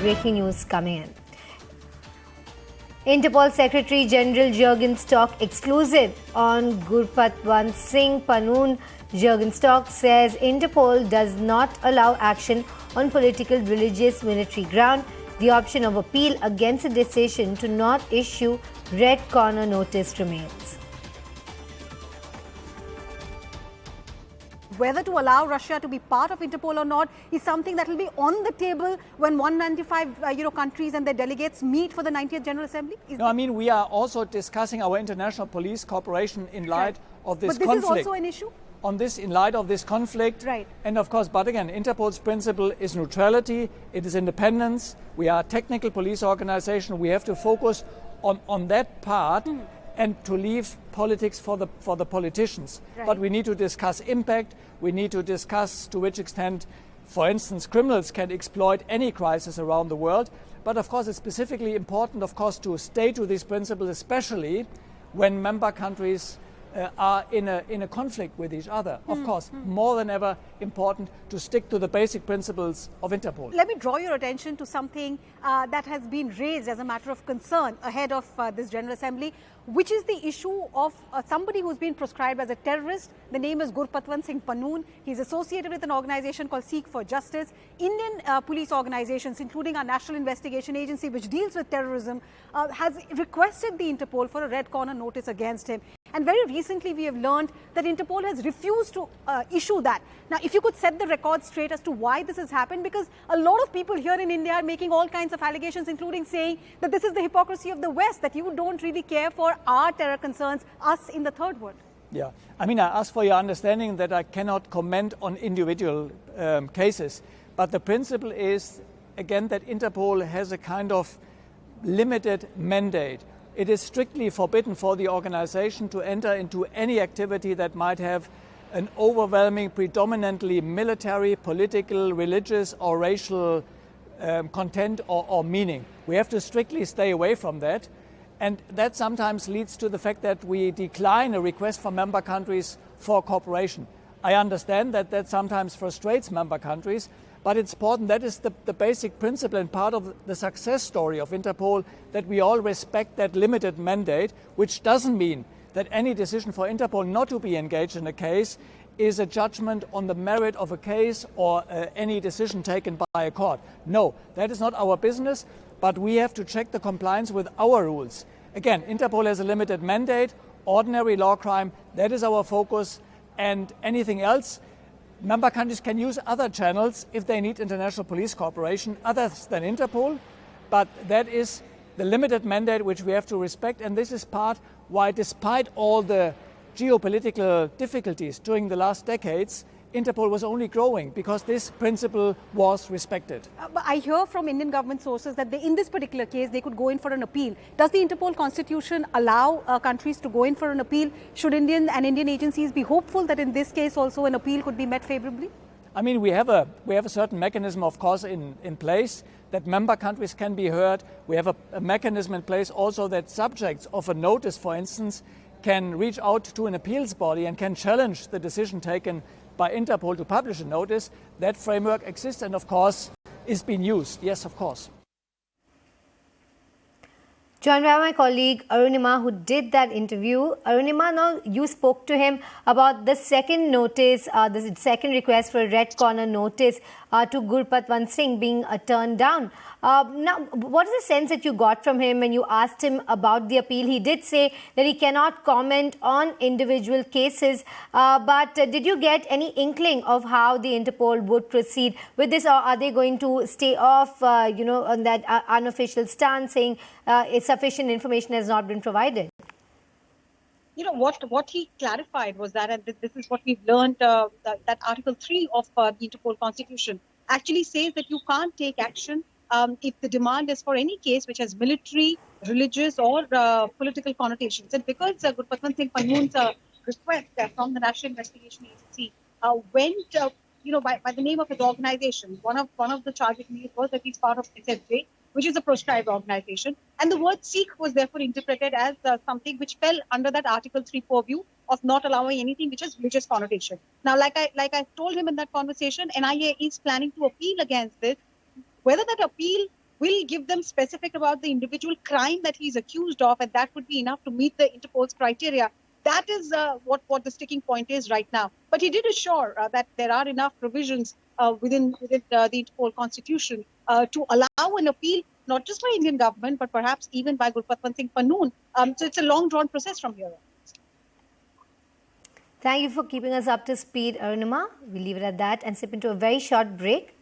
breaking news coming in. Interpol Secretary General Jurgen exclusive on Gurpatwant Singh Pannoon. Jurgen says Interpol does not allow action on political, religious, military ground. The option of appeal against a decision to not issue red corner notice remains. Whether to allow Russia to be part of Interpol or not is something that will be on the table when 195 countries and their delegates meet for the 90th General Assembly? No, I mean, we are also discussing our international police cooperation in light of this conflict. But this is also an issue? In light of this conflict. Right. And of course, but again, Interpol's principle is neutrality, it is independence. We are a technical police organization. We have to focus on that part. And to leave politics for the politicians. Right. But we need to discuss impact. We need to discuss to which extent, for instance, criminals can exploit any crisis around the world. But of course, it's specifically important, of course, to stay to these principles, especially when member countries are in a conflict with each other. Of course, more than ever important to stick to the basic principles of Interpol. Let me draw your attention to something that has been raised as a matter of concern ahead of this General Assembly, which is the issue of somebody who's been proscribed as a terrorist. The name is Gurpatwant Singh Pannoon. He's associated with an organization called Seek for Justice. Indian police organizations, including our National Investigation Agency, which deals with terrorism, has requested the Interpol for a red corner notice against him. And very recently, we have learned that Interpol has refused to issue that. Now, if you could set the record straight as to why this has happened, because a lot of people here in India are making all kinds of allegations, including saying that this is the hypocrisy of the West, that you don't really care for our terror concerns, us in the third world. Yeah, I mean, I ask for your understanding that I cannot comment on individual cases. But the principle is, again, that Interpol has a kind of limited mandate. It is strictly forbidden for the organization to enter into any activity that might have an overwhelming, predominantly military, political, religious or racial content or meaning. We have to strictly stay away from that. And that sometimes leads to the fact that we decline a request from member countries for cooperation. I understand that that sometimes frustrates member countries, but it's important. That is the basic principle and part of the success story of Interpol, that we all respect that limited mandate, which doesn't mean that any decision for Interpol not to be engaged in a case is a judgment on the merit of a case or any decision taken by a court. No, that is not our business, but we have to check the compliance with our rules. Again, Interpol has a limited mandate, ordinary law crime, that is our focus, and anything else, member countries can use other channels if they need international police cooperation, others than Interpol, but that is the limited mandate which we have to respect, and this is part why, despite all the geopolitical difficulties during the last decades, Interpol was only growing because this principle was respected. But I hear from Indian government sources that in this particular case, they could go in for an appeal. Does the Interpol constitution allow countries to go in for an appeal? Should Indian agencies be hopeful that in this case also an appeal could be met favorably? I mean, we have a certain mechanism, of course, in place that member countries can be heard. We have a mechanism in place also that subjects of a notice, for instance, can reach out to an appeals body and can challenge the decision taken by Interpol to publish a notice. That framework exists and, of course, is being used. Yes, of course. Joined by my colleague Arunima, who did that interview. Arunima, now you spoke to him about the second notice, the second request for a red corner notice to Gurpatwant Singh being turned down. Now, what is the sense that you got from him when you asked him about the appeal? He did say that he cannot comment on individual cases, but did you get any inkling of how the Interpol would proceed with this, or are they going to stay off, on that unofficial stance, saying sufficient information has not been provided? You know, what he clarified was that, and this is what we've learned, that Article 3 of the Interpol Constitution actually says that you can't take action if the demand is for any case which has military, religious or political connotations. And because Gurpatwant Singh Pannoon's request from the National Investigation Agency went, by the name of his organization, one of the charges made was that he's part of SFJ, which is a proscribed organization. And the word Sikh was therefore interpreted as something which fell under that Article 3 purview of not allowing anything which has religious connotation. Now, like I told him in that conversation, NIA is planning to appeal against this. Whether that appeal will give them specific about the individual crime that he's accused of, and that would be enough to meet the Interpol's criteria. That is what the sticking point is right now. But he did assure that there are enough provisions within the Interpol constitution to allow an appeal, not just by Indian government, but perhaps even by Gurpatwant Singh Pannoon. So it's a long-drawn process from here on. Thank you for keeping us up to speed, Arunima. We'll leave it at that and slip into a very short break.